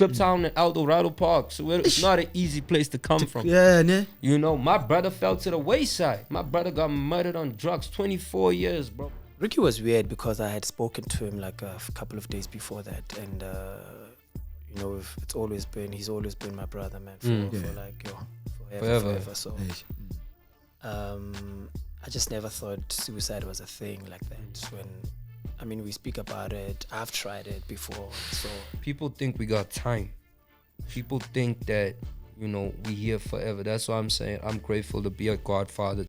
Cliptown and El Dorado Park. So it's not an easy place to come from. Yeah, ne? You know, my brother fell to the wayside. My brother got murdered on drugs, 24 years, bro. Ricky was weird because I had spoken to him like a couple of days before that, and you know, he's always been my brother, man, for like forever. So, I just never thought suicide was a thing like that. When we speak about it, I've tried it before. So people think we got time. People think that, you know, we here forever. That's why I'm saying I'm grateful to be a godfather.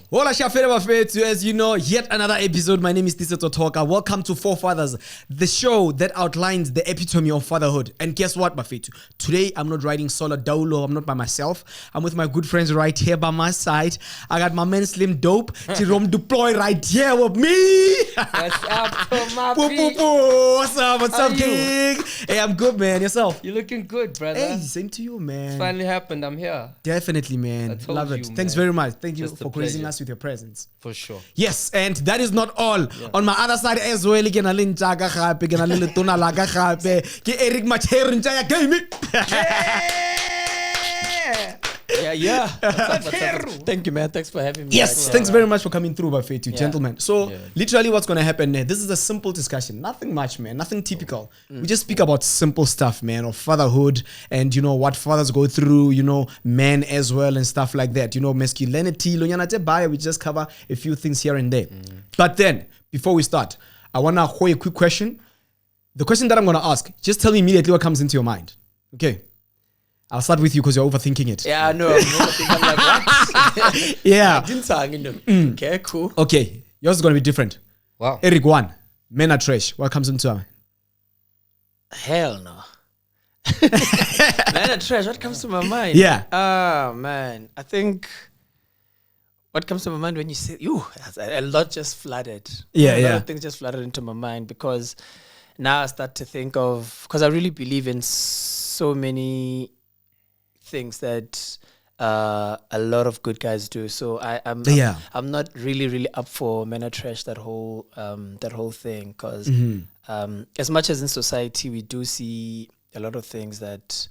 Hola Shafere Bafetu, as you know, yet another episode. My name is Tiisetso Thoka. Welcome to Four Fathers, the show that outlines the epitome of fatherhood. And guess what, Bafetu? Today, I'm not riding solo dolo. I'm not by myself. I'm with my good friends right here by my side. I got my man Slim Dope, Jerome Deploy right here with me. What's up, to my What's up, King? Hey, I'm good, man. Yourself? You're looking good, brother. Hey, same to you, man. It's finally happened. I'm here. Definitely, man. I told Love it. you, Thanks man. very much. Thank you Just a for gracing pleasure. us with your presence. For sure. Yes, and that is not all. On my other side as well, ke na le ntjaka gape, ke na le letona la ka gape, ke Eric Macheru ntja ya game. yeah. What's up? Thank you, man. Thanks for having me. Yes, thanks very much for coming through, Bafetu, gentlemen. So, Yeah. literally what's going to happen there, this is a simple discussion. Nothing much, man. Nothing typical. We just speak about simple stuff, man, of fatherhood and, you know, what fathers go through, you know, men as well and stuff like that. You know, masculinity, we just cover a few things here and there. But then, before we start, I want to ask a quick question. The question that I'm going to ask, just tell me immediately what comes into your mind. Okay? I'll start with you because you're overthinking it. Yeah, I know. I'm like, what? Yeah. Okay, cool. Okay. Yours is going to be different. Wow. Eric, one. Men are trash. What comes into your mind? Hell no. Man, trash. What comes to my mind? Yeah. Oh, man. I think what comes to my mind when you say, a lot just flooded. Yeah, A lot yeah. of things just flooded into my mind because now I start to think of, because I really believe in so many things that a lot of good guys do. So I'm not really up for men are trash, that whole thing, because as much as in society we do see a lot of things that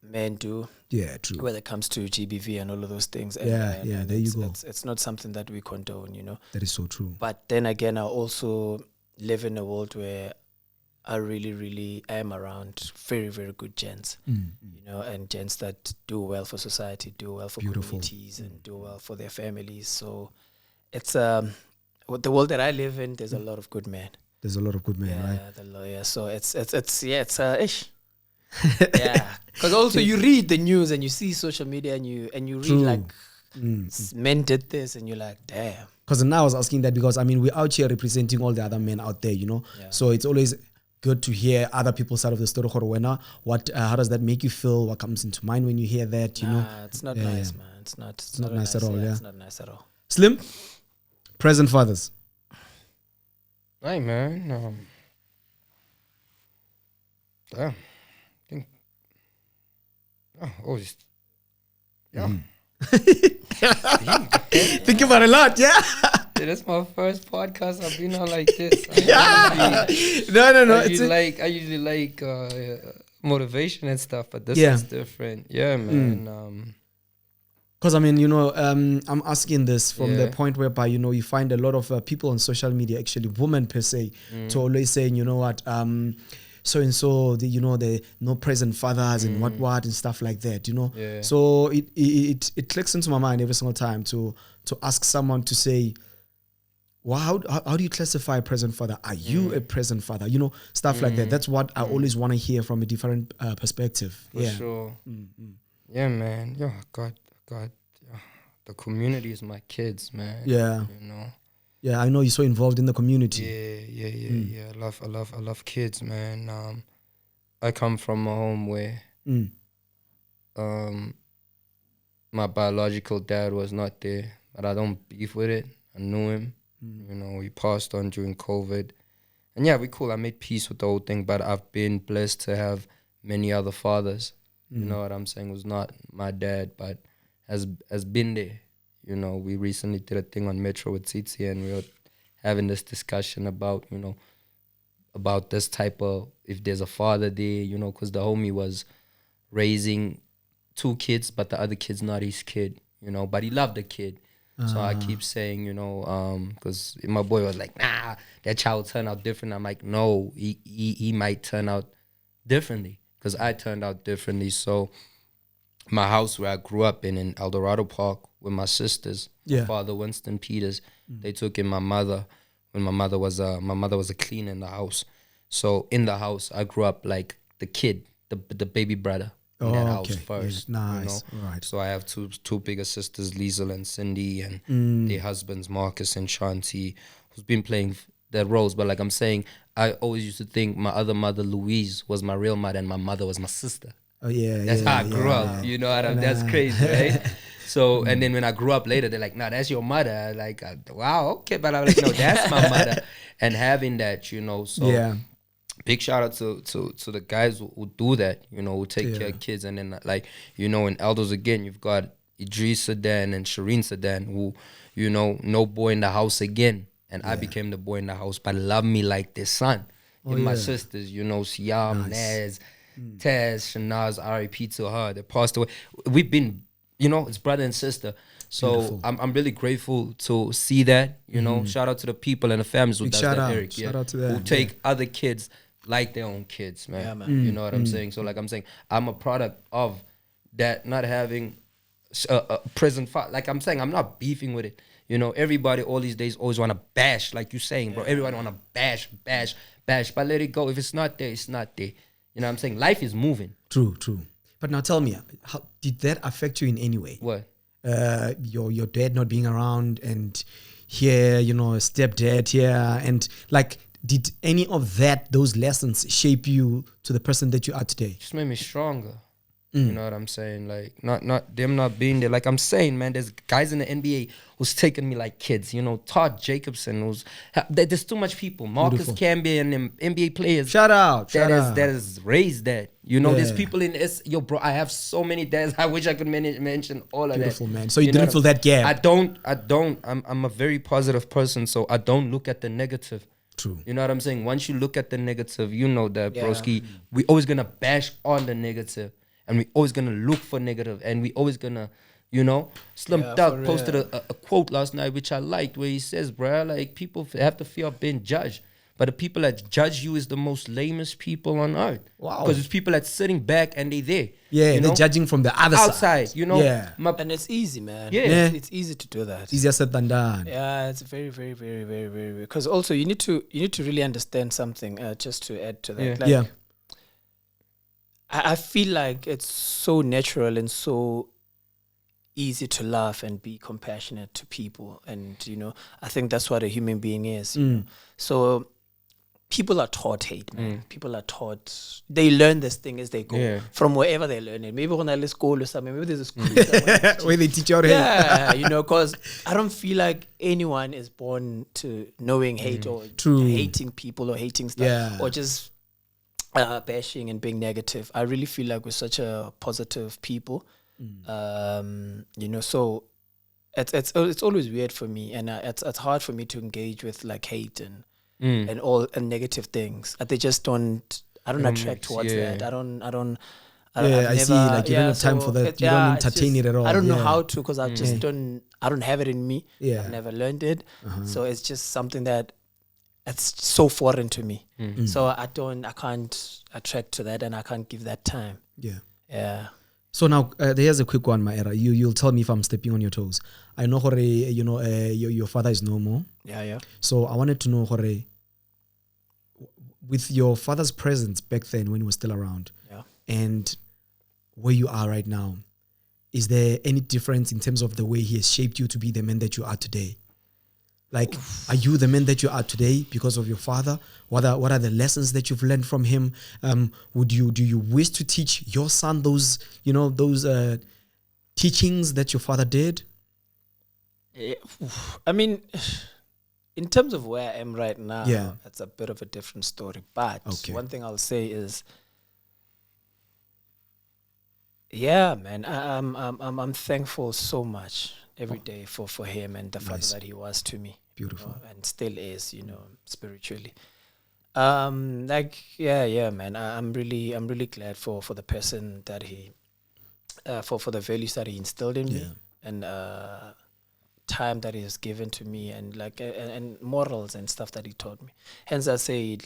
men do. Yeah, true. When it comes to GBV and all of those things. Yeah, there you go. It's not something that we condone, you know. That is so true. But then again, I also live in a world where I really am around very, very good gents, you know, and gents that do well for society, do well for communities, and do well for their families. So it's the world that I live in. There's a lot of good men. There's a lot of good men, right? The lawyer. So it's ish. Yeah, because also you read the news and you see social media and you read like men did this and you're like, damn. Because now I was asking that because we're out here representing all the other men out there, you know. Yeah. So it's always good to hear other people's side of the story. How does that make you feel? What comes into mind when you hear that? You know, it's not nice, man. It's not nice at all. Yeah, it's not nice at all. Slim, present fathers. Hey, man. Damn. Think about it a lot, yeah. Yeah, that's my first podcast I've been on like this. No. I usually like motivation and stuff, but this is different. Yeah, man. Because I'm asking this from the point whereby you find a lot of people on social media, actually women per se, to always saying, you know what, so and so, the no present fathers and what and stuff like that, you know. Yeah. So it clicks into my mind every single time to ask someone to say, well, how do you classify a present father? Are you a present father? You know, stuff like that. That's what I always want to hear from a different perspective. For sure. Yeah, man. Yeah, God. Yeah. The community is my kids, man. Yeah. You know. Yeah, I know you're so involved in the community. Yeah. I love kids, man. I come from a home where my biological dad was not there, but I don't beef with it. I knew him. You know, he passed on during COVID. And yeah, we cool. I made peace with the whole thing, but I've been blessed to have many other fathers. You know what I'm saying? Was not my dad, but has been there. You know, we recently did a thing on Metro with Tsitsi, and we were having this discussion about, about this type of, if there's a father there, because the homie was raising 2 kids, but the other kid's not his kid, but he loved the kid. So I keep saying, because my boy was like, nah, that child turned out different. I'm like, no, he might turn out differently, because I turned out differently. So my house where I grew up in El Dorado Park with my sisters, my father, Winston Peters, they took in my mother when my mother was a cleaner in the house. So in the house, I grew up like the kid, the baby brother in that house first. Yeah, nice. Right. So I have two bigger sisters, Liesel and Cindy, and their husbands, Marcus and Shanti, who's been playing their roles. But like I'm saying, I always used to think my other mother, Louise, was my real mother, and my mother was my sister. Oh yeah, that's how I grew up. You know what I mean? That's crazy, right? So, and then when I grew up later, they're like, "Nah, that's your mother." Like, wow, okay, but I'm like, "No, that's my mother." And having that, so big shout out to the guys who do that, who take care of kids. And then like, in elders again, you've got Idris Sedan and Shireen Sedan, who, no boy in the house again, and I became the boy in the house, but love me like their son. And my sisters, Siam, Naz, Taz, Shanaz, R.I.P. to her, that passed away. We've been, it's brother and sister. So I'm really grateful to see that, Shout out to the people and the families who does that, Eric. Shout out to them. Who take other kids like their own kids, man. Yeah, man. You know what I'm saying? So like I'm saying, I'm a product of that, not having a prison fight. Like I'm saying, I'm not beefing with it. Everybody all these days always want to bash, like you saying, bro. Everybody want to bash. But let it go. If it's not there, it's not there. You know what I'm saying? Life is moving. True. But now tell me, how did that affect you in any way? What? Your dad not being around, and here, stepdad here, and like, did any of those lessons shape you to the person that you are today? Just made me stronger. You know what I'm saying? Like, not them not being there. Like I'm saying, man, there's guys in the NBA who's taking me like kids. Todd Jacobson, there's too much people. Marcus Camby and them NBA players. Shout out. That is raised that. There's people in yo, bro. I have so many dads. I wish I could mention all of that. Beautiful, man. So you didn't fill that gap. I don't. I'm a very positive person, so I don't look at the negative. True. You know what I'm saying? Once you look at the negative, that, broski. We always gonna bash on the negative. And we always gonna look for negative, and we always gonna, Slim Thug posted a quote last night which I liked, where he says, bruh, like, people have to fear of being judged, but the people that judge you is the most lamest people on earth. Wow. Because it's people that's sitting back and they there. Yeah, they're judging from the other outside, Yeah. And it's easy, man. Yeah. It's easy to do that. Easier said than done. Yeah, it's very, very, very, very, very, very. Because also you need to really understand something. Just to add to that, I feel like it's so natural and so easy to laugh and be compassionate to people, and I think that's what a human being is. So people are taught hate, man. People are taught. They learn this thing as they go from wherever they learn it. Maybe when I school or something. Maybe there's a school where they teach you how to hate. Yeah, because I don't feel like anyone is born to knowing hate or hating people or hating stuff or just bashing and being negative. I really feel like we're such a positive people. So it's always weird for me, and it's hard for me to engage with like hate and all and negative things. They just don't. I don't attract towards that. I don't. I see. Like you don't have time for that. You don't entertain it at all. I don't know how to, because I just don't. I don't have it in me. Yeah. I've never learned it. So it's just something that it's so foreign to me. So I can't attract to that, and I can't give that time. Yeah. So now here's a quick one, Macheru. You'll tell me if I'm stepping on your toes. I know, your father is no more. Yeah. So I wanted to know, with your father's presence back then when he was still around, and where you are right now, is there any difference in terms of the way he has shaped you to be the man that you are today? Like, are you the man that you are today because of your father? What are the lessons that you've learned from him? Do you wish to teach your son those teachings that your father did? I mean, in terms of where I am right now, it's a bit of a different story. But one thing I'll say is, man, I'm thankful so much every day for him and the father that he was to me, Beautiful. And still is, spiritually. Man. I'm really glad for the person that he, for the values that he instilled in me, and time that he has given to me, and and morals and stuff that he taught me. Hence, I say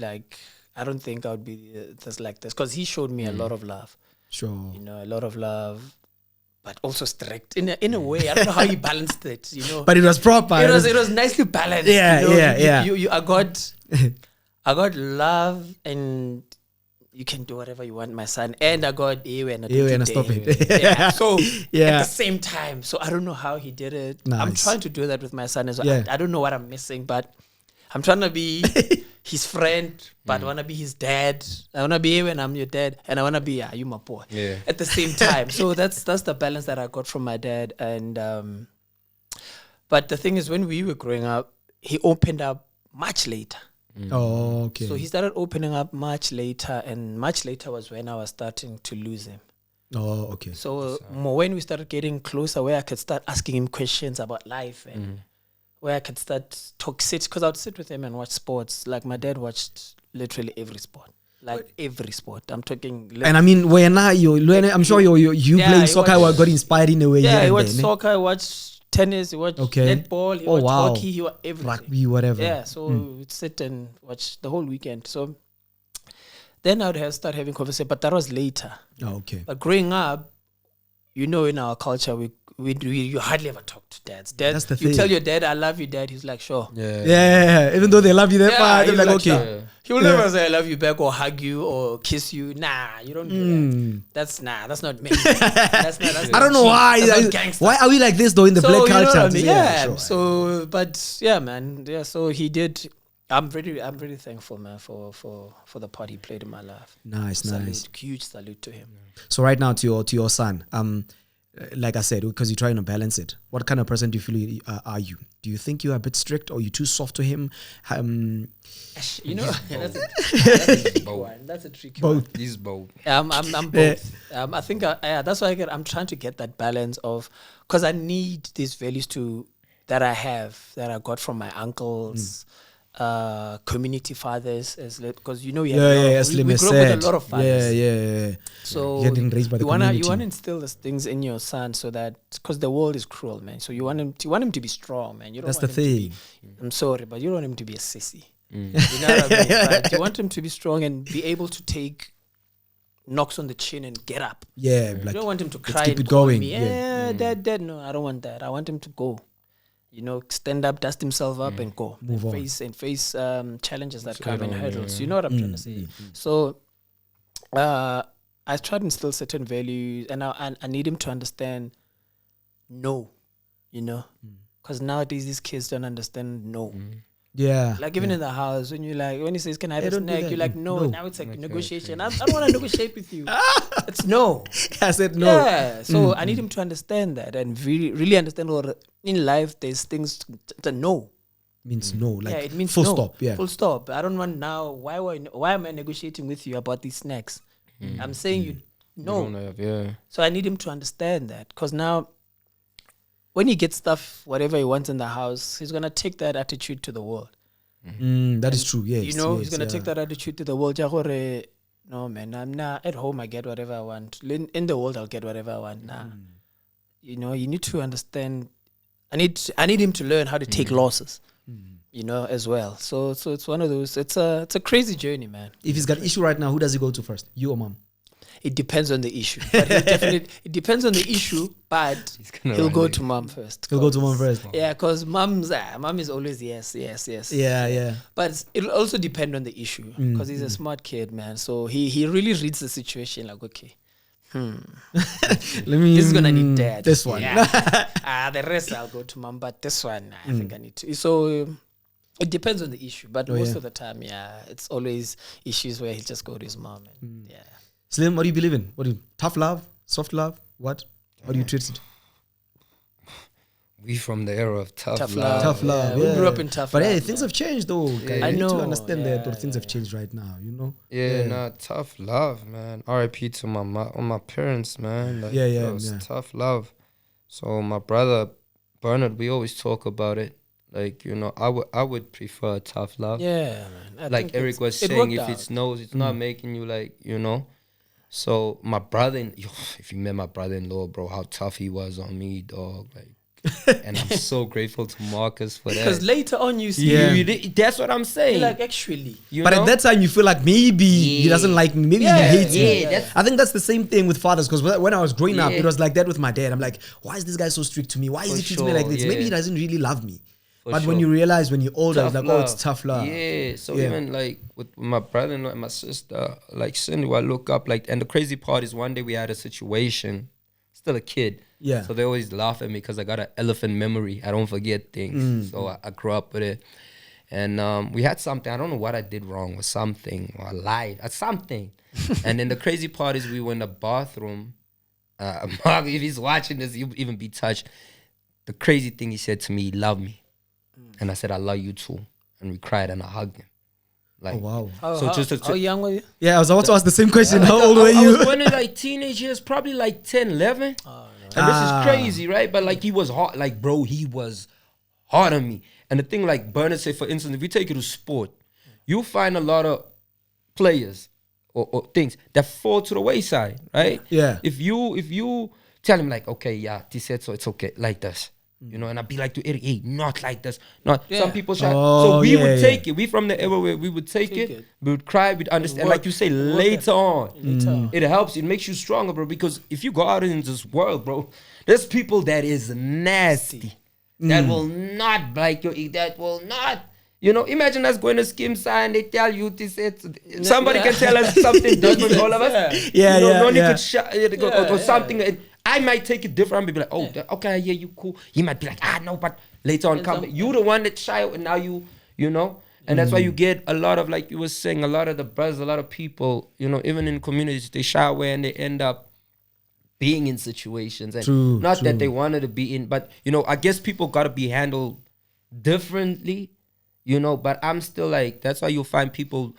I don't think I would be this like this, because he showed me a lot of love. Sure. A lot of love, but also strict in a way. I don't know how he balanced it. But it was proper. It was nicely balanced. I got love, and you can do whatever you want, my son. And I got and stop it. So at the same time. So I don't know how he did it. Nice. I'm trying to do that with my son as well. I don't know what I'm missing, but I'm trying to be his friend, but I want to be his dad. I want to be when I'm your dad, and I want to be you my boy at the same time. So that's the balance that I got from my dad. And but the thing is, when we were growing up, he opened up much later. Oh, okay. So he started opening up much later, and much later was when I was starting to lose him. Oh, okay. So more when we started getting closer, where I could start asking him questions about life, and where I could start because I would sit with him and watch sports. Like my dad watched literally every sport. Every sport. I'm talking. And I mean, I'm sure you playing soccer got inspired in a way. Yeah, he watched soccer, he watched tennis, he watched netball, he watched hockey, he watched everything. Rugby, whatever. Yeah, so we'd sit and watch the whole weekend. So then I would start having conversation, but that was later. Oh, okay. But growing up, in our culture, you hardly ever talk to dads. That's the you thing. tell your dad, "I love you, Dad." He's like, "Sure." Yeah. Even though they love you, they're like, okay. Sure. He will never say, "I love you" back, or hug you, or kiss you. Nah, you don't do that. That's not me. That's I don't know why. Why are we like this though in the black culture? What I mean? Yeah. Sure. So, but yeah, man. Yeah. So he did. I'm really thankful, man, for the part he played in my life. Nice. Huge salute to him. So right now to your son, like I said, because you're trying to balance it, what kind of person do you feel are you? Do you think you're a bit strict, or you too soft to him? That's a tricky one. That's a tricky one. He's both. I'm both. I think that's why I'm trying to get that balance of, because I need these values that I got from my uncles. Community fathers, because we grew up with a lot of fathers. Yeah. So getting raised by the community. You want to instill these things in your son, so that, because the world is cruel, man. So you want him to be strong, man. That's the thing. I'm sorry, but you don't want him to be a sissy. You know what I mean? Right? You want him to be strong and be able to take knocks on the chin and get up. Yeah, you don't want him to cry keep and it going. Me, Dad. No, I don't want that. I want him to go. Stand up, dust himself up, and go. Move on. Face challenges that come and hurdles. You know what I'm trying to say? So, I try to instill certain values, and I need him to understand no, because nowadays these kids don't understand no. Yeah. Like even in the house, when he says, "Can I have a snack?" You're like, no. Now it's like negotiation. I don't want to negotiate with you. It's no. I said no. Yeah. So I need him to understand that, and really understand what in life there's things to no. Means no. Like it means full no. stop. Yeah. Full stop. I don't want now. Why am I negotiating with you about these snacks? I'm saying you no. You don't have, So I need him to understand that, because now, when he gets stuff, whatever he wants in the house, he's going to take that attitude to the world. That is true, yes. He's going to take that attitude to the world. No, man, I'm not at home. I get whatever I want. In the world, I'll get whatever I want. Nah. You need to understand. I need him to learn how to take losses, as well. So it's one of those, it's a crazy journey, man. If he's got an issue right now, who does he go to first? You or mom? It depends on the issue. But it depends on the issue, but he'll go to mom first. He'll go to mom first. Yeah, because mom is always yes. Yeah. But it'll also depend on the issue, because he's a smart kid, man. So he really reads the situation like, okay, this is gonna need dad. This one. Yeah. The rest I'll go to mom, but this one I think I need to. So it depends on the issue, but most of the time, it's always issues where he'll just go to his mom. And, Slim, what do you believe in? Tough love? Soft love? What? How do you treat it? We from the era of tough love. Tough love. We grew up in tough love. But hey, things have changed though. I need know. to understand that things have changed right now, Tough love, man. R.I.P. to my parents, man. It was tough love. So my brother, Bernard, we always talk about it. Like, you know, I would prefer tough love. Yeah, man. I Like think Eric was it saying, worked if out. it's no, it's not making you like, you know. So my brother, if you met my brother-in-law, bro, how tough he was on me, dog. Like, and I'm so grateful to Marcus for that. Because later on you see, That's what I'm saying. you're like, actually. You But know? at that time, you feel like maybe he doesn't like me. Maybe he hates me. that's- I think that's the same thing with fathers. Because when I was growing up, Yeah. it was like that with my dad. I'm like, why is this guy so strict to me? Why is For he treating me like sure, this? Maybe yeah. he doesn't really love me. For But when sure. you realize when you're older, it's Tough like, oh, love. it's tough love. Yeah. So Yeah. even like with my brother-in-law and my sister, like Cindy, I look up like, and the crazy part is one day we had a situation, still a kid. Yeah. So they always laugh at me because I got an elephant memory. I don't forget things. So I grew up with it. And we had something, I don't know what I did wrong or something, or I lied or something. And then the crazy part is we were in the bathroom. Mark, if he's watching this, he'll even be touched. The crazy thing he said to me, he loved me. And I said, I love you too. And we cried and I hugged him. Like, Oh, wow. How young were you? Yeah, I was about to ask the same question. How old were I you? was born in like teenage years, probably like 10, 11. And this is crazy, right? But like he was hard, like bro, he was hard on me. And the thing like Bernard said, for instance, if you take it to sport, you'll find a lot of players or things that fall to the wayside, right? Yeah. If you tell him like, okay, yeah, Tiisetso, it's okay, like this. You know, and I'd be like to Eric, hey, not like this. Not Yeah. some people shout. Oh, So we yeah, would yeah. take it. We from the era where we would take it, we would cry, we'd understand. Like you say, later on. It helps. It makes you stronger, bro. Because if you go out in this world, bro, there's people that is nasty. That will not like you. That will not. You know, imagine us going to skim sign. They tell you this. Somebody can tell us something different. All of us. Yeah, you know, yeah, no need yeah. could or something. I might take it different. I'd be like, oh, okay, yeah, you cool. He might be like, no, but later on, come. You the one that shy out, and now you know. And that's why you get a lot of, like you were saying, a lot of the brothers, a lot of people, you know, even in communities, they shy away and they end up being in situations. And not that they wanted to be in, but, you know, I guess people got to be handled differently, you know, but I'm still like, that's why you'll find people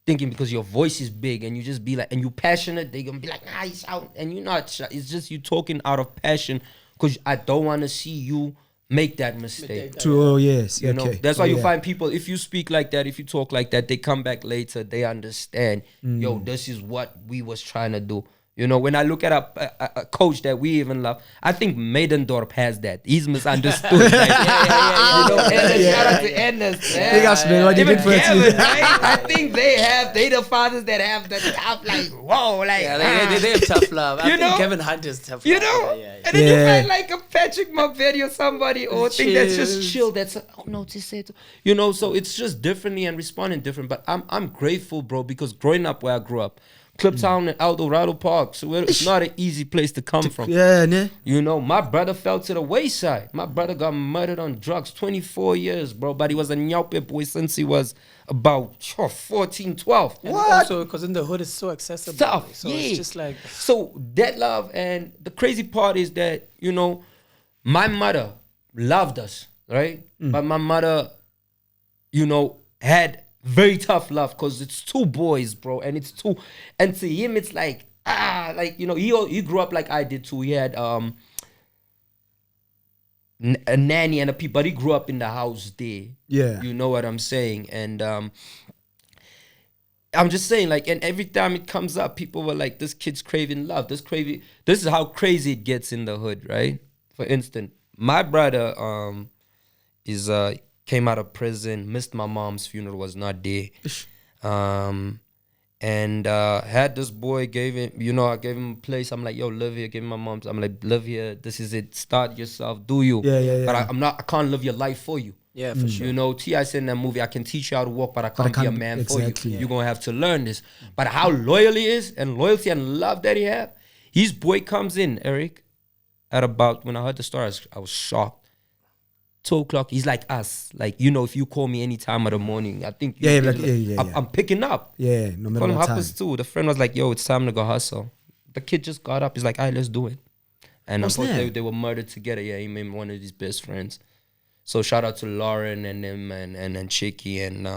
thinking because your voice is big and you just be like, and you passionate, they gonna be like, nah, he's out, and you're not. It's just you talking out of passion because I don't want to see you make that mistake. True. Oh, yes. You know, Okay. that's why Oh, you yeah. find people, if you speak like that, if you talk like that, they come back later, they understand, yo, this is what we was trying to do. You know, when I look at a coach that we even love, I think Maidendorp has that. He's misunderstood. Like, You know, shout out to Ennis. Big ups, man. What you Even did for us. Kevin, right? I think they the fathers that have the tough, like, whoa, like, They have tough love. I You think know? Kevin Hunt is tough you love. know? Yeah. And then Yeah. you find like a Patrick Mavedi or somebody or thing that's just Chills. chill. That's oh no, Tiisetso. You know, so it's just differently and responding different. But I'm grateful, bro, because growing up where I grew up, Cliptown and El Dorado Park, so it's not an easy place to come from. Yeah, ne? You know, my brother fell to the wayside. My brother got murdered on drugs, 24 years, bro. But he was a Nyaupe boy since he was about 14, 12. And also, because in the hood, it's so accessible. Tough, So yeah. it's just like, So that love, and the crazy part is that, you know, my mother loved us, right? But my mother, you know, had very tough love because it's two boys, bro, and it's two, and to him it's like like, you know, he grew up like I did too. He had a nanny and a people, but he grew up in the house there. Yeah. You know what I'm saying? And I'm just saying, like, and every time it comes up, people were like, this kid's craving love. This is how crazy it gets in the hood, right? For instance, my brother came out of prison, missed my mom's funeral, was not there. And had this boy, gave him, you know, I gave him a place. I'm like, yo, live here, give him my mom's. I'm like, live here, this is it, start yourself, do you. Yeah. But I can't live your life for you. yeah, for sure. You know, T.I. said in that movie, I can teach you how to walk, but I can't be a man for exactly. you. You're going to have to learn this. But how loyal he is and loyalty and love that he have, his boy comes in, Eric, at about, when I heard the story, I was shocked. 2 o'clock, he's like us. Like, you know, if you call me any time of the morning, I think Yeah, you- like, yeah. I'm picking up. Yeah, no matter Call him what time. 2:30. The friend was like, yo, it's time to go hustle. The kid just got up. He's like, all right, let's do it. And unfortunately, they were murdered together. Yeah, he made one of his best friends. So shout out to Lauren and them and Chicky and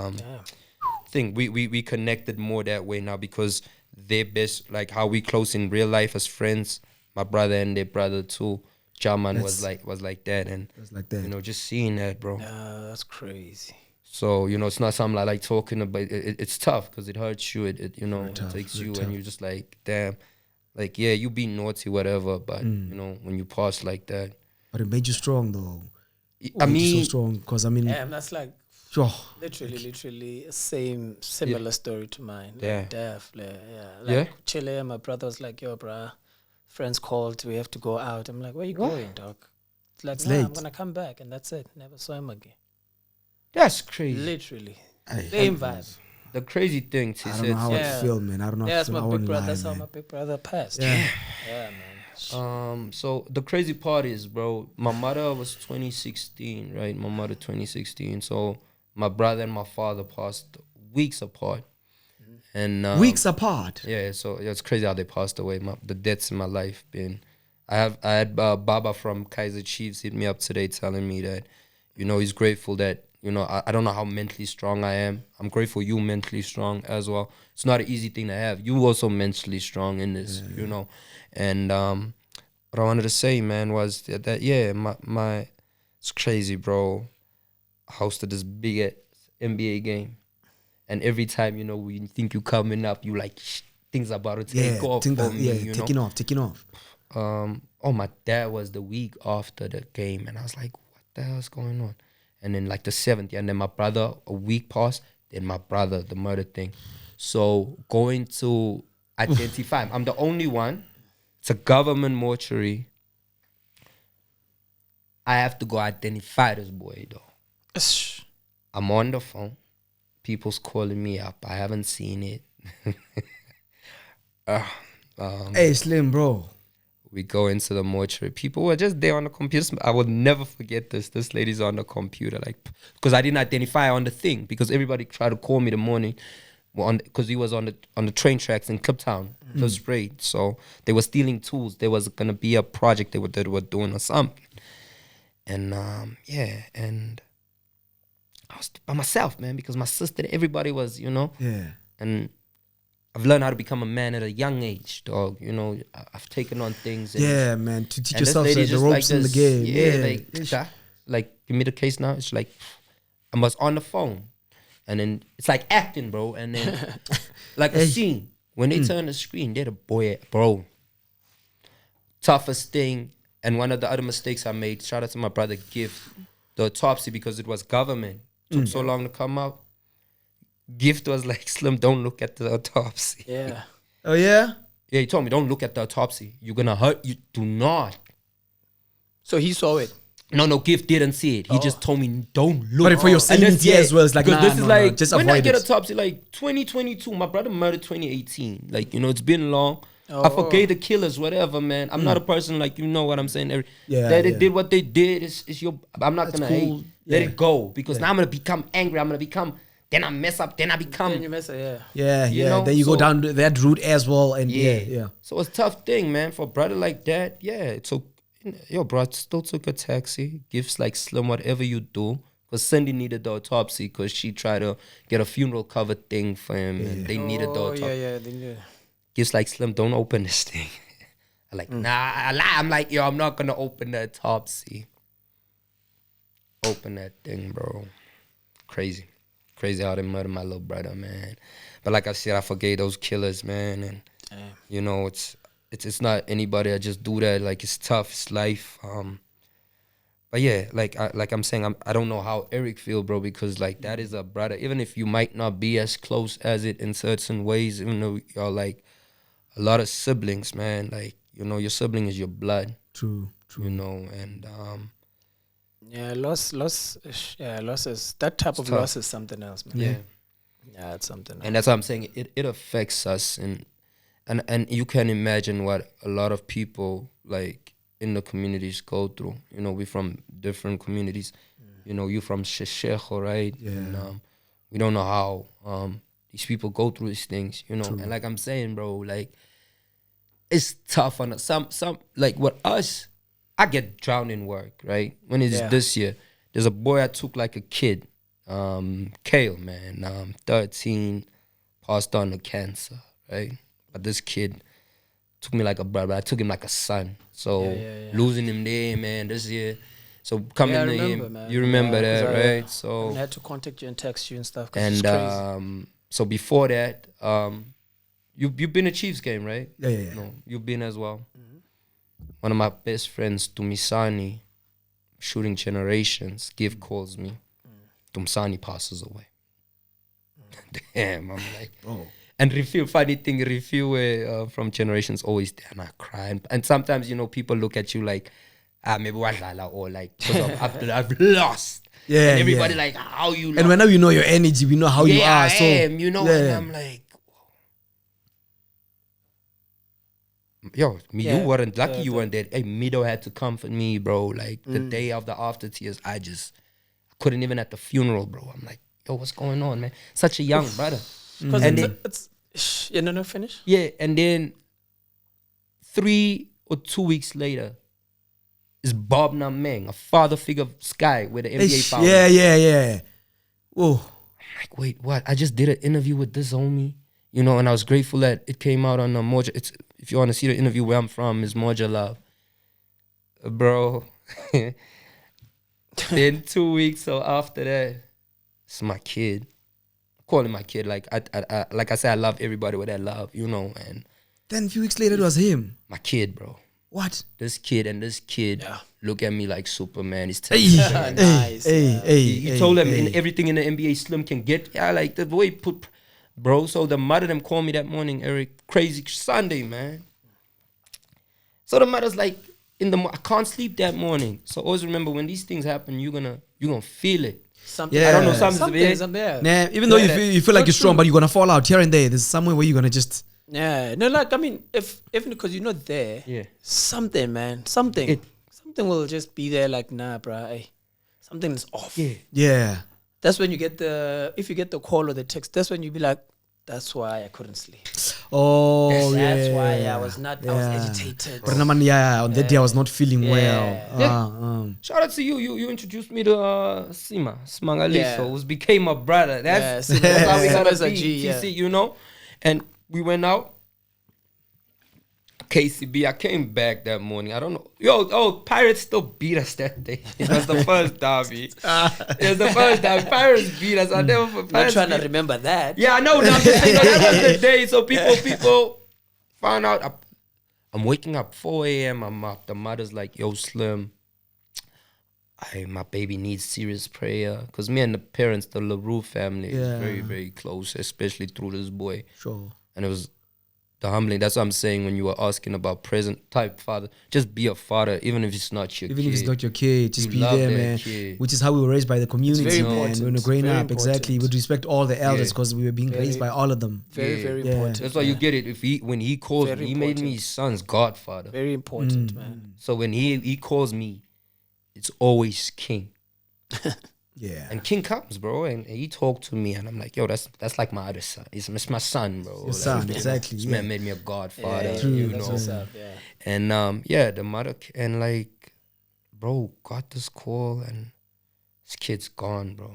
think we connected more that way now because they're best, like how we close in real life as friends, my brother and their brother too. German was like that, and It's like that. you know, just seeing that, bro. That's crazy. So you know, it's not something I like talking about. It's tough because it hurts you. It you know, Very it tough, takes very you, tough. and you're just like, damn, like yeah, you be naughty, whatever, but you know, when you pass like that, But it made you strong, though. I Made you so mean, strong because I mean, That's like sure. literally similar story to mine. Yeah. Like death, like, Yeah? Like Chile. My brother was like, "Yo, bruh, friends called. We have to go out." I'm like, "Where you going, dog?" It's like, It's "Nah, I'm late. gonna come back," and that's it. Never saw him again. that's crazy. Literally, Aye. same vibe. The crazy thing, I don't know how I Yeah. feel, man. I don't know. Yeah, how I that's feel. my I big won't brother. lie, That's how man. my big brother passed. Yeah. Yeah, man. So the crazy part is, bro, my mother was 2016, right? My mother 2016. So my brother and my father passed weeks apart, and Weeks apart. yeah. So it's crazy how they passed away. The deaths in my life been. I had Baba from Kaiser Chiefs hit me up today telling me that, you know, he's grateful that, you know, I don't know how mentally strong I am. I'm grateful you mentally strong as well. It's not an easy thing to have. You also mentally strong in this, you know. And what I wanted to say, man, was that yeah, my it's crazy, bro. I hosted this big NBA game, and every time, you know, when you think you coming up, you like things about to take off for me, you know. taking off. Oh, my dad was the week after the game, and I was like, what the hell's going on? And then like the 7th, and then my brother, a week passed, then my brother, the murder thing. So going to identify, I'm the only one. It's a government mortuary. I have to go identify this boy, though. I'm on the phone. People's calling me up. I haven't seen it. Hey, Slim, bro. We go into the mortuary. People were just there on the computer. I will never forget this. This lady's on the computer, like, because I didn't identify on the thing, because everybody tried to call me the morning, because he was on the train tracks in Cliptown, first raid. So they were stealing tools. There was gonna be a project they were doing or something, and and I was by myself, man, because my sister, everybody was, you know, and I've learned how to become a man at a young age, dog. You know, I've taken on things. And, man, to teach and yourself this lady the just ropes in the game. like, give me the case now. It's like, I was on the phone, and then it's like acting, bro. And then like a scene. When they turn the screen, they're the boy, bro. Toughest thing, and one of the other mistakes I made, shout out to my brother Gift, the autopsy, because it was government. Took so long to come out. Gift was like, Slim, don't look at the autopsy. Yeah. Oh, yeah? Yeah, he told me, don't look at the autopsy. You're going to hurt. You do not. So he saw it. No, Gift didn't see it. He just told me, don't look. But for your And sanity as well, it's like, because nah, this is no, like, just when I avoid get it. autopsy, like 2022, my brother murdered 2018. Like, you know, it's been long. I forgave the killers, whatever, man. I'm not a person like, you know what I'm saying? They did what they did. It's your, I'm not going to hate. Let it go. Because now I'm going to become angry. I'm going to become, then I mess up. Then I become. Then you mess up, You know? Then you go So- down that route as well. And yeah. So it's a tough thing, man. For a brother like that, yeah. So, yo, bro, I still took a taxi. Gifts like Slim, whatever you do. Because Cindy needed the autopsy because she tried to get a funeral cover thing for him. And they needed the autopsy. Gifts like Slim, don't open this thing. I'm like, nah, I lie. I'm like, yo, I'm not going to open the autopsy. Open that thing, bro. Crazy how they murdered my little brother, man. But like I said, I forgave those killers, man. And you know, it's not anybody that just do that. Like, it's tough, it's life. But yeah, like I'm saying, I don't know how Eric feel, bro, because like that is a brother. Even if you might not be as close as it in certain ways, even though y'all like a lot of siblings, man. Like, you know, your sibling is your blood. True. You know, and loss is that type of tough. loss is something else, man. Yeah, it's something else. And that's what I'm saying. It affects us, and you can imagine what a lot of people like in the communities go through. You know, we from different communities. You know, you from Shesheko, right? Yeah. And we don't know how these people go through these things. You know, and like I'm saying, bro, like it's tough on some like with us. I get drowned in work, right? When it's this year, there's a boy I took like a kid, Kale, man, 13, passed on to cancer, right? But this kid took me like a brother. I took him like a son. So losing him there, man, this year. So coming I to remember, him, man. you remember Yeah, 'cause that, right? So I had to contact you and text you and stuff. 'Cause and it's crazy. so before that, you've been a Chiefs game, right? Yeah. No, you've been as well. One of my best friends, Tumisani, shooting generations, calls me. Tumsani passes away. Damn, I'm like, Oh. and funny thing, from generations always there, and I cry. And sometimes, people look at you like, maybe wadlala, or like, because I've lost. Yeah, and everybody yeah. like, how you lost? And whenever we know your energy, we know how you are. I So am, yeah. and I'm like, yo, you weren't lucky. You weren't there. Hey, Mido had to comfort me, bro. Like the day of the after tears, I couldn't even at the funeral, bro. I'm like, yo, what's going on, man? Such a young brother. Because And finish. Yeah, and then 3 or 2 weeks later, is Bob Nameng, a father figure of Sky, with the NBA founder. Yeah. Oh. I'm like, wait, what? I just did an interview with this homie, and I was grateful that it came out on Moja. If you want to see the interview where I'm from, is Moja Love. Bro. Then 2 weeks so after that, it's my kid. I call him my kid. Like I said, I love everybody with that love, and Then a few weeks later, it was him. my kid, bro. What? This kid look at me like Superman. He's telling me, Nice. he told him in everything in the NBA Slim can get. Yeah, like the way he put, bro. So the mother them called me that morning, Eric. Crazy Sunday, man. So the mother's like, I can't sleep that morning. So always remember, when these things happen, you're gonna feel it. Something. Yeah. I don't know, Something's something. there. Nah, even though you feel like you're strong, but you're gonna fall out here and there. There's somewhere where you're gonna just. Yeah. No, like, I mean, even because you're not there, something, man, something will just be there. Like, nah, bruh, hey, something is off. Yeah. That's when if you get the call or the text, that's when you be like, that's why I couldn't sleep. Oh, That's why I was agitated. But on that day I was not feeling well. Yeah. Shout out to you. You introduced me to Sima Smangaliso, who became a brother. That's how we got a G, TC, And we went out. KCB, I came back that morning. I don't know. Pirates still beat us that day. It was the first derby. Pirates beat us. I never forget. Not trying to remember that. Yeah, I know. I'm just saying, that was the day. So people found out. I'm waking up 4 a.m. I'm up. The mother's like, yo, Slim, my baby needs serious prayer. Because me and the parents, the LaRue family, is very, very close, especially through this boy. Sure. And it was the humbling. That's what I'm saying when you were asking about present type father. Just be a father, even if it's not your kid. Even if it's not your kid, just You be love there, that man. kid. Which is how we were raised by the community, very man. important. When we were growing Very up, exactly. important. We'd respect all the elders because we were being raised by all of them. Very, very important. That's why you get it. When he calls Very me, he made important. me his son's godfather. Very important, man. So when he calls me, it's always King. Yeah. And King comes, bro, and he talked to me, and I'm like, yo, that's like my other son. It's my son, bro. Your son, exactly. This man made me a godfather, True, That's what's up, yeah. And the mother, and like, bro, got this call, and this kid's gone, bro.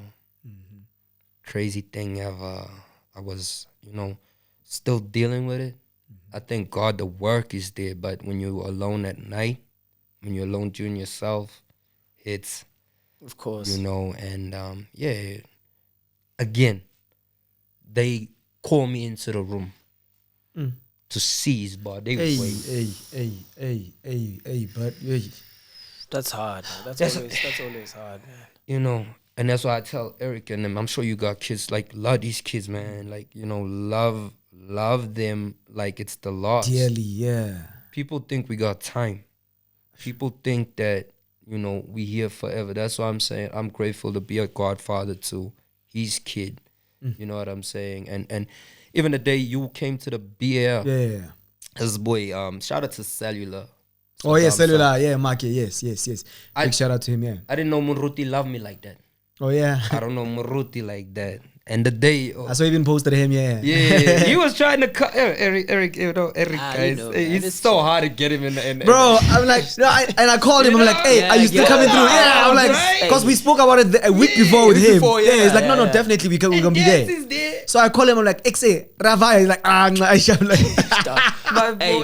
Crazy thing ever. I was, still dealing with it. I thank God the work is there, but when you're alone at night, when you're alone during yourself, it's, Of course. and again, they call me into the room to see his body. They Hey, but That's hard, man. That's always hard, man. And that's why I tell Eric and them, I'm sure you got kids, like, love these kids, man. Like, love them like it's the loss. dearly, yeah. People think we got time. People think that, we here forever. That's why I'm saying I'm grateful to be a godfather to his kid. You know what I'm saying? And even the day you came to the BL, this boy, shout out to Cellular. Oh, yeah, Cellular. Yeah, Mark. Yes. Big shout out to him, yeah. I didn't know Muruti loved me like that. Oh, yeah. I don't know Muruti like that. And the day, I saw you even posted him, yeah. yeah, he was trying to cut Eric, guys. know, It's so hard to get him in. Bro, I'm like, no, I called him. I'm like, hey, are you still coming through? Yeah, I'm like, because we spoke about it a week before with him. It's like, no, definitely we're gonna be there. He's there. So I call him. I'm like, Exe, Ravai. He's like, I'm like,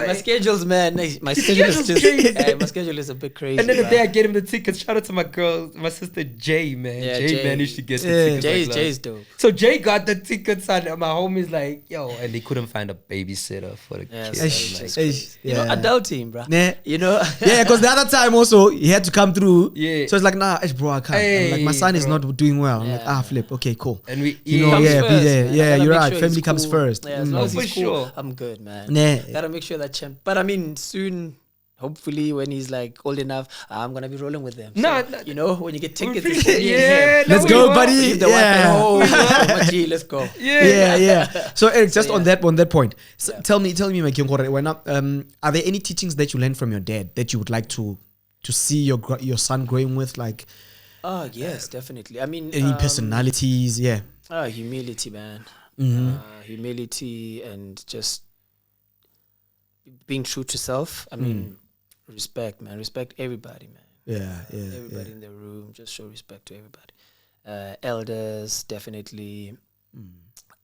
my schedules, man. My schedule is just my schedule is a bit crazy. And then the day I get him the tickets, shout out to my girl, my sister Jay, man. Yeah, Jay managed to get the tickets. Jay's dope. So Jay got the tickets, and my homies like, yo, and they couldn't find a babysitter for the kids. You know, adult team, bro. Nah. You know, yeah, because the other time also he had to come through. Yeah. So it's like, nah, bro, I can't. I'm like, my son is not doing well. I'm like, flip. Okay, cool. And we, you know, be there. Yeah, you're right. Sure Family comes first. Yeah, as long as he's for cool, sure. I'm good, man. Nah. Gotta make sure that champ. But I mean, soon. Hopefully, when he's like old enough, I'm gonna be rolling with them. So, you know, when you get tickets, let's go, buddy. Leave the wife at home. My G, let's go. Yeah. So Eric, just on that point, tell me, my king, are there any teachings that you learned from your dad that you would like to see your son growing with, like? Oh yes, definitely. I mean, any personalities? Yeah. Humility, man. Humility and just being true to self. I mean, respect, man. Respect everybody, man. Yeah. Everybody in the room. Just show respect to everybody. Elders, definitely.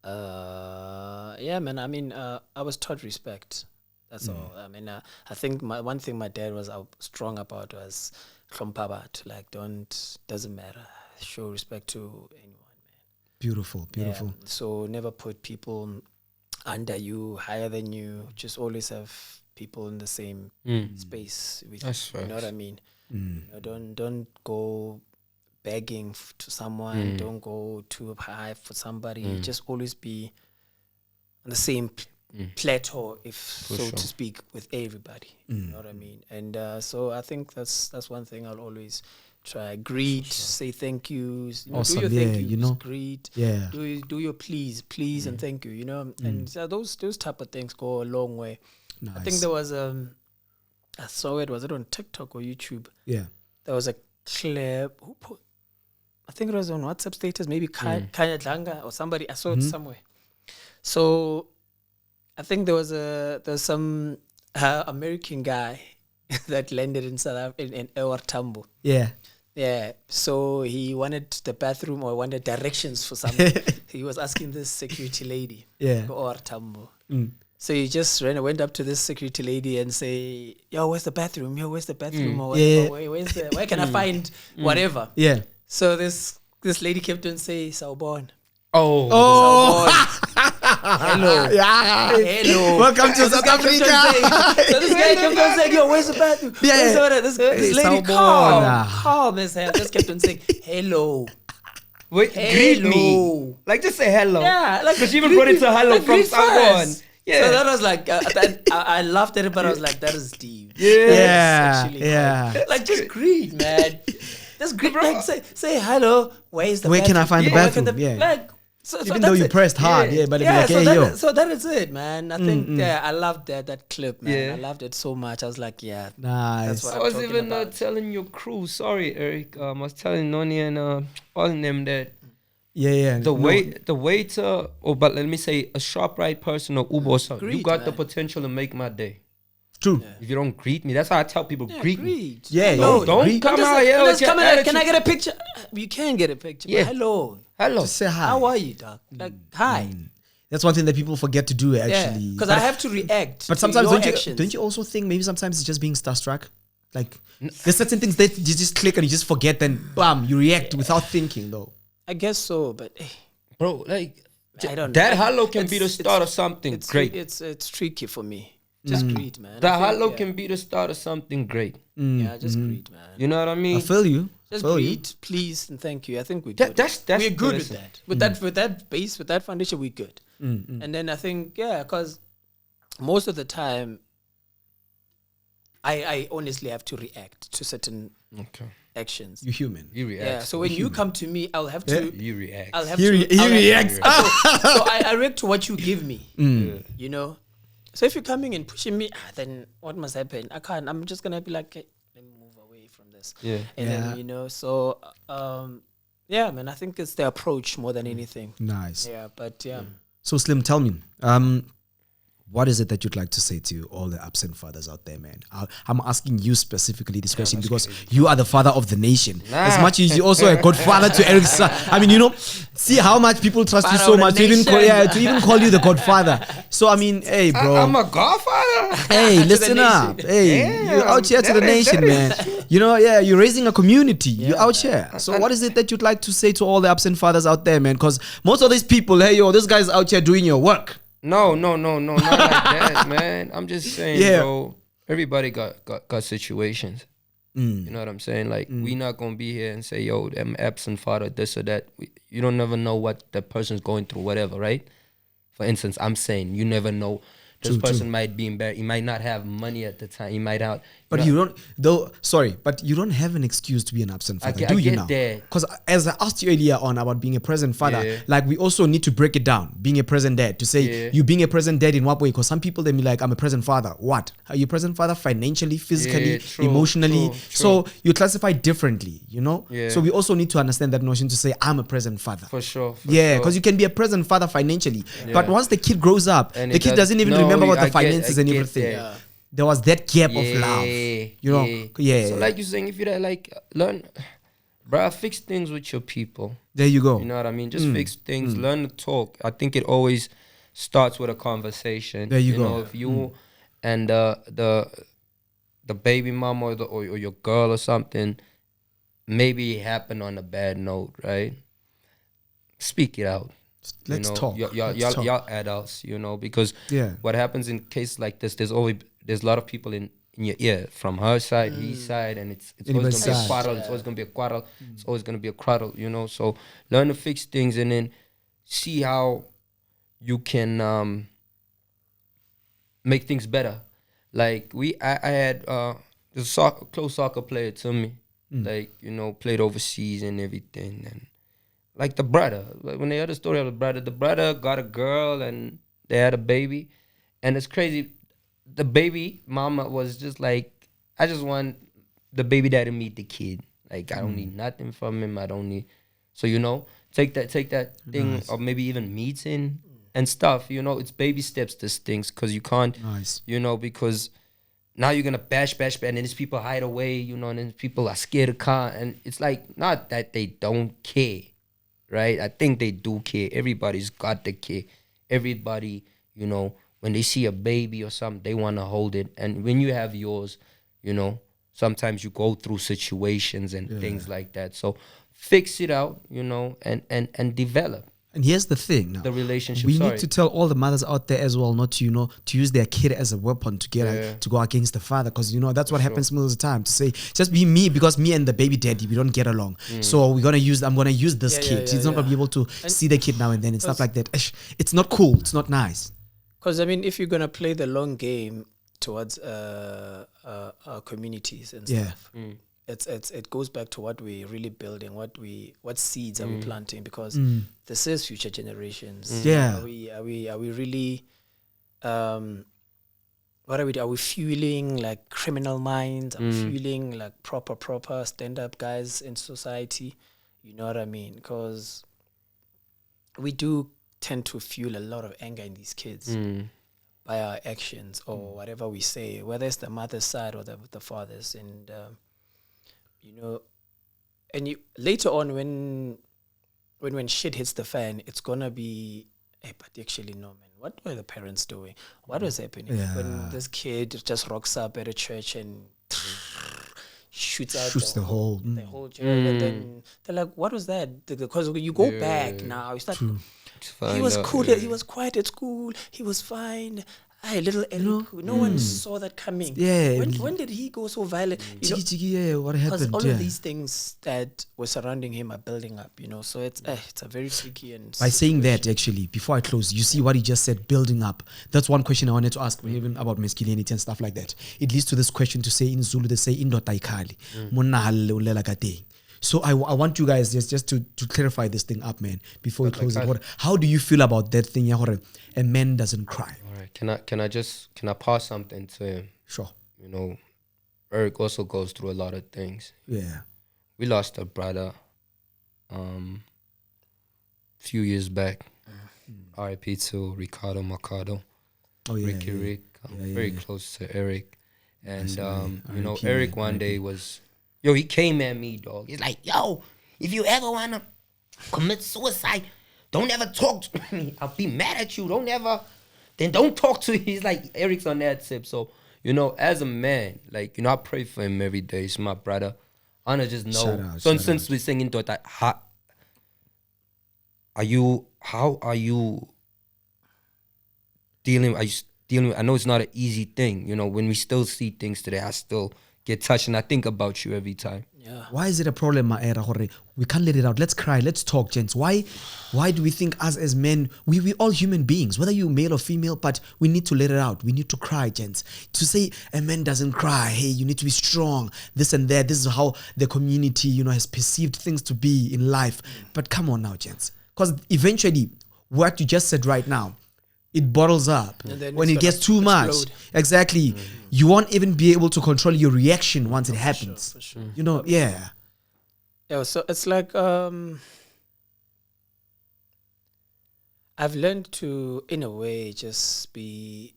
Yeah, man. I mean, I was taught respect. That's all. I mean, I think one thing my dad was strong about was khompabat. Like, doesn't matter. Show respect to anyone, man. Beautiful. Yeah. So never put people under you, higher than you. Just always have people in the same space with you. You know what I mean? You know, don't go begging to someone. Don't go too high for somebody. Just always be on the same plateau, to speak, with everybody. You know what I mean? And so I think that's one thing I'll always try. Greet, say thank yous. Awesome. Do your thank yous. You know. Greet. Yeah. Do your please and thank you. You know, and those type of things go a long way. Nice. I think there was I saw it. Was it on TikTok or YouTube? Yeah. There was a clip. Who put? I think it was on WhatsApp status. Maybe Kanya Dlanga or somebody. I saw it somewhere. So I think there was some American guy that landed in South Africa in Ewer Tambo. Yeah. Yeah. So he wanted the bathroom or wanted directions for something. He was asking this security lady. Yeah. Ewer Tambo. So he just went up to this security lady and say, "Yo, where's the bathroom? Yo, where's the bathroom? Or where can I find whatever?" Yeah. So this lady kept on saying, "Sawubona." Oh. Hello. Yeah. Hello. Welcome to South Africa. So this guy kept on saying, "Yo, where's the bathroom?" Yeah. This lady calm as hell just kept on saying, "Hello." Wait, greet me. Like, just say hello. Yeah. Like, because she even brought it to hello from someone. Yeah. So that was like, I laughed at it, but I was like, that is deep. Yeah. Like, just greet, man. Just greet. Like, say hello. Where can I find the bathroom? Yeah. Like, so even though you pressed hard, but so that is it, man. I think I loved that clip, man. Yeah. I loved it so much. I was like, nice. That's what I was even telling your crew. Sorry, Eric. I was telling Noni and all of them that. Yeah. The waiter, but let me say, a ShopRite person or Uber or something, you got the potential to make my day. True. Yeah. If you don't greet me, that's how I tell people, greet me. Yeah, don't come out here. Come in. Can I get a picture? You can get a picture. Yeah. Hello. Just say hi. How are you, dog? Like, hi. That's one thing that people forget to do, actually. Because I have to react. But sometimes don't you also think maybe sometimes it's just being starstruck? Like, there's certain things that you just click and you just forget, then bam, you react without thinking, though. I guess so, but bro, like, I don't know. That hello can be the start of something great. It's tricky for me. Just greet, man. That hello can be the start of something great. Yeah, just greet, man. You know what I mean? I feel you. Just greet, please, and thank you. I think we're good. We're good with that. With that base, with that foundation, we're good. And then I think, because most of the time, I honestly have to react to certain actions. You're human. You react. Yeah. So when you come to me, I'll have to. You react. I'll have he reacts. So I react to what you give me. You know. So if you're coming and pushing me, then what must happen? I can't. I'm just gonna be like, let me move away from this. Yeah. And then so Yeah, man. I think it's the approach more than anything. Nice. Yeah, but yeah. So Slim, tell me, what is it that you'd like to say to all the absent fathers out there, man? I'm asking you specifically this question because you are the father of the nation. As much as you're also a godfather to Eric's son. I mean, see how much people trust you so much to even call you the godfather. So, I mean, hey, bro. I'm a godfather. Hey, listen up. Hey, you're out here to the nation, man. You're raising a community. You're out here. So what is it that you'd like to say to all the absent fathers out there, man? Because most of these people, hey, this guy's out here doing your work. No, not like that, man. I'm just saying, bro. Everybody got situations. You know what I'm saying? Like, we not gonna be here and say, yo, I'm absent father, this or that. You don't never know what the person's going through, whatever, right? For instance, I'm saying you never know. This person might be embarrassed. He might not have money at the time. He might have. But you don't have an excuse to be an absent father, do you now? Because as I asked you earlier on about being a present father, like we also need to break it down. Being a present dad, to say you being a present dad in what way? Because some people they be like, I'm a present father. What? Are you a present father financially, physically, emotionally? True. So you classify differently, Yeah. So we also need to understand that notion to say I'm a present father. For sure. Because you can be a present father finainly, but once the kid grows up, the kid doesn't even remember about the finances and everything. There was that gap of love, So like you're saying, if you like learn, bruh, fix things with your people. There you go. You know what I mean? Just fix things. Learn to talk. I think it always starts with a conversation. There you go. If you and the baby mama or your girl or something, maybe it happened on a bad note, right? Speak it out. Let's talk. Y'all adults, because what happens in cases like this, there's a lot of people in your ear from her side, his side, and it's always gonna be a quarrel. It's always gonna be a quarrel. It's always gonna be a quarrel. So learn to fix things and then see how you can make things better. Like I had this close soccer player to me, played overseas and everything, and like the brother. When they heard the story of the brother got a girl and they had a baby, and it's crazy. The baby mama was just like, I just want the baby dad to meet the kid. Like, I don't need nothing from him. I don't need, so take that thing, or maybe even meeting and stuff. It's baby steps. These things, because you can't, because now you're gonna bash, and then these people hide away, and then people are scared to come, and it's like not that they don't care, right? I think they do care. Everybody's got the care. Everybody, when they see a baby or something, they want to hold it. And when you have yours, sometimes you go through situations and things like that. So fix it out, and develop. And here's the thing now. The relationship. We need to tell all the mothers out there as well not to, to use their kid as a weapon to go against the father. Because, that's what happens most of the time. To say, just be me, because me and the baby daddy, we don't get along. So I'm going to use this kid. He's not going to be able to see the kid now and then and stuff like that. It's not cool. It's not nice. Because, I mean, if you're going to play the long game towards our communities and stuff, it goes back to what we're really building, what seeds are we planting, because this is future generations. Yeah. Are we really what are we doing? Are we fueling like criminal minds? Are we fueling like proper stand-up guys in society? You know what I mean? Because we do tend to fuel a lot of anger in these kids by our actions or whatever we say, whether it's the mother's side or the father's. And and later on when shit hits the fan, it's gonna be, hey, but actually no, man, what were the parents doing? What was happening when this kid just rocks up at a church and shoots the whole church, and then they're like, what was that? Because you go back now, it's like, he was cool, he was quiet at school, he was fine. Little Eric, no one saw that coming. Yeah. When did he go so violent? What happened? Because all of these things that were surrounding him are building up, So it's a very tricky and. By saying that, actually, before I close, you see what he just said, building up. That's one question I wanted to ask, even about masculinity and stuff like that. It leads to this question to say in Zulu, they say indoda ikhali, monna halle ulela kadeng. So I want you guys just to clarify this thing up, man, before we close it. How do you feel about that thing? A man doesn't cry. All right. Can I pass something to him? Sure. Eric also goes through a lot of things. Yeah. We lost a brother few years back. R.I.P. to Ricardo Mercado. Oh yeah, Ricky yeah. Rick. I'm very close to Eric. And, you know, R.I.P., Eric man, one R.I.P. day was, he came at me, dog. He's like, yo, if you ever want to commit suicide, don't ever talk to me. I'll be mad at you. Then don't talk to me. He's like, Eric's on that tip. So, you know, as a man, like, you know, I pray for him every day. He's my brother. I want to just know. Shout out, So shout since out. we're singing to that, how are you dealing with, I know it's not an easy thing, you know, when we still see things today, I still get touched and I think about you every time. Yeah. Why is it a problem, Macheru? We can't let it out. Let's cry. Let's talk, gents. Why do we think us as men, we all human beings, whether you're male or female, but we need to let it out. We need to cry, gents. To say a man doesn't cry, hey, you need to be strong, this and that. This is how the community, you know, has perceived things to be in life. But come on now, gents. Because eventually, what you just said right now, it bottles up. And then When it's it gets too gonna much, explode. exactly, you won't even be able to control your reaction once it happens. For sure. You know, yeah. Yeah, so it's like I've learned to, in a way, just be.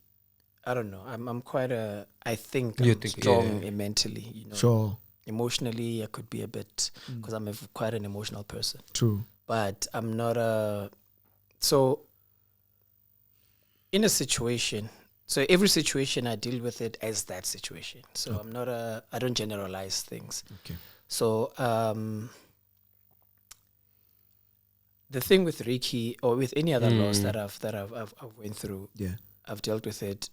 I don't know. I'm quite a. I think You I'm think- strong yeah. mentally. You know, Sure. emotionally, I could be a bit because I'm quite an emotional person. True. But I'm not a. So. In a situation, so every situation I deal with it as that situation. So I'm not a. I don't generalize things. Okay. So the thing with Ricky or with any other loss that I've went through, Yeah. I've dealt with it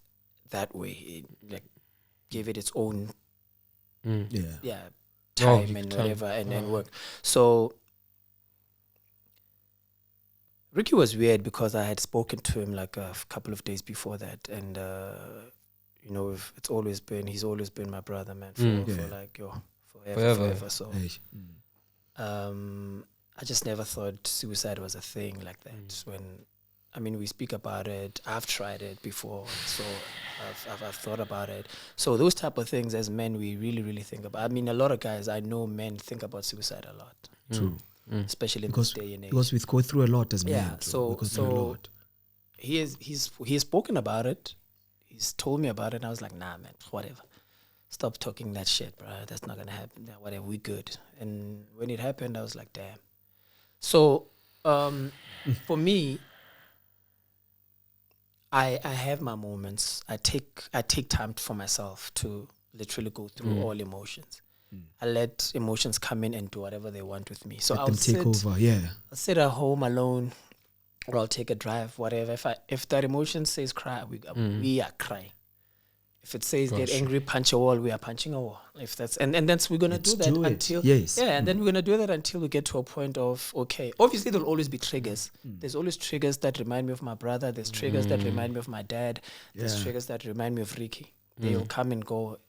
that way. Like gave it its own Yeah. time and time. whatever and work. So Ricky was weird because I had spoken to him like a couple of days before that, and you know, he's always been my brother, man, for Yeah. like Forever. forever. So Hey. I just never thought suicide was a thing like that. When we speak about it, I've tried it before, so I've thought about it. So those type of things as men, we really, really think about. I mean, a lot of guys I know, men think about suicide a lot, True. especially in Because this day and age. we go through a lot as men. Yeah, too. so- we go through a so- lot. He's spoken about it. He's told me about it, and I was like, nah, man, whatever. Stop talking that shit, bro. That's not gonna happen. Yeah, whatever, we good. And when it happened, I was like, damn. So, for me, I have my moments. I take time for myself to literally go through all emotions. I let emotions come in and do whatever they want with me. So Let I'll them take over. Yeah. sit at home alone, or I'll take a drive, whatever. If that emotion says cry, we are crying. If it says get angry, punch a wall, we are punching a wall. If that's and that's we're gonna do Let's that do it. until Yes. and then we're gonna do that until we get to a point of okay. Obviously, there'll always be triggers. There's always triggers that remind me of my brother. There's triggers that remind me of my dad. There's Yeah. triggers that remind me of Ricky. They'll come and go.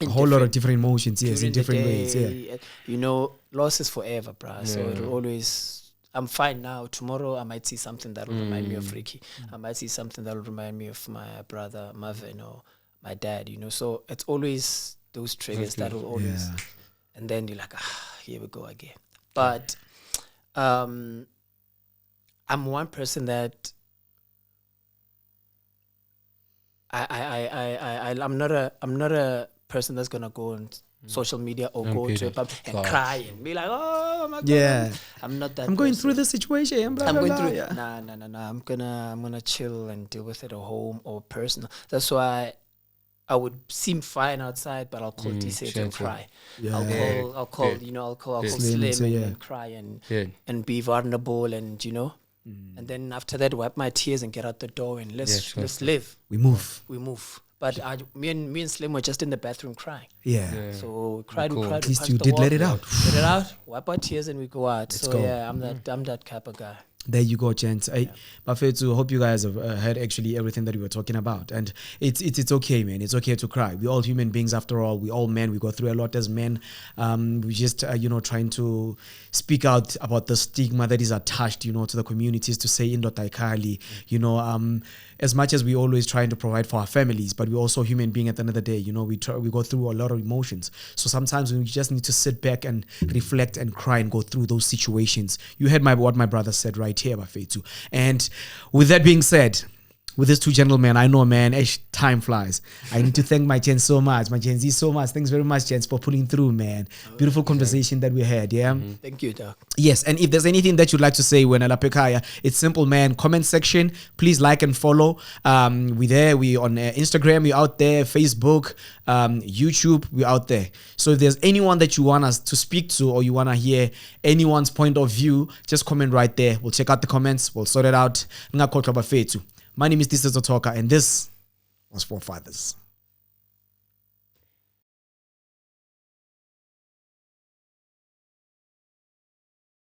A whole lot of different emotions, yes, in during the different ways. Yeah. day. You know, loss is forever, bruh. So it'll always. I'm fine now. Tomorrow I might see something that will remind me of Ricky. I might see something that will remind me of my brother, Marvin, or my dad. You know, so it's always those triggers that will always. Yeah. And then you're like, here we go again. But I'm one person that I'm not a person that's gonna go on social media or go to a pub and cry and be like, oh my god. Yeah. I'm not that. I'm going person. through this situation. Blah, I'm blah, going blah, through it. yeah. Nah. I'm gonna chill and deal with it at home or personal. That's why I would seem fine outside, but I'll call Tiisetso and cry. Yeah. I'll call Slim Slim and say, and cry and be vulnerable and and then after that wipe my tears and get out the door and let's live. We move. We move. But me and Slim were just in the bathroom crying. Yeah. So we cried. At least you did let it out. Let it out. Wipe our tears and we go out. Let's so go. yeah, I'm that type of guy. There you go, gents. Bafethu, hope you guys have heard actually everything that we were talking about. And it's okay, man. It's okay to cry. We're all human beings after all. We're all men. We go through a lot as men. We just, trying to speak out about the stigma that is attached, to the communities, to say indotaikali, as much as we always trying to provide for our families, but we're also human being at the end of the day. We go through a lot of emotions. So sometimes we just need to sit back and reflect and cry and go through those situations. You heard what my brother said right here, Bafethu. And with that being said, with these two gentlemen, I know, man, time flies. I need to thank my Gen so much, my Gen Z so much. Thanks very much, gents, for pulling through, man. Beautiful conversation that we had, yeah? Thank you, Doc. Yes, and if there's anything that you'd like to say when Alapekaya, it's simple, man. Comment section, please like and follow. We're there. We on Instagram, we're out there. Facebook, YouTube, we're out there. So if there's anyone that you want us to speak to or you want to hear anyone's point of view, just comment right there. We'll check out the comments. We'll sort it out. My name is Tiisetso Thoka, and this was For Fathers.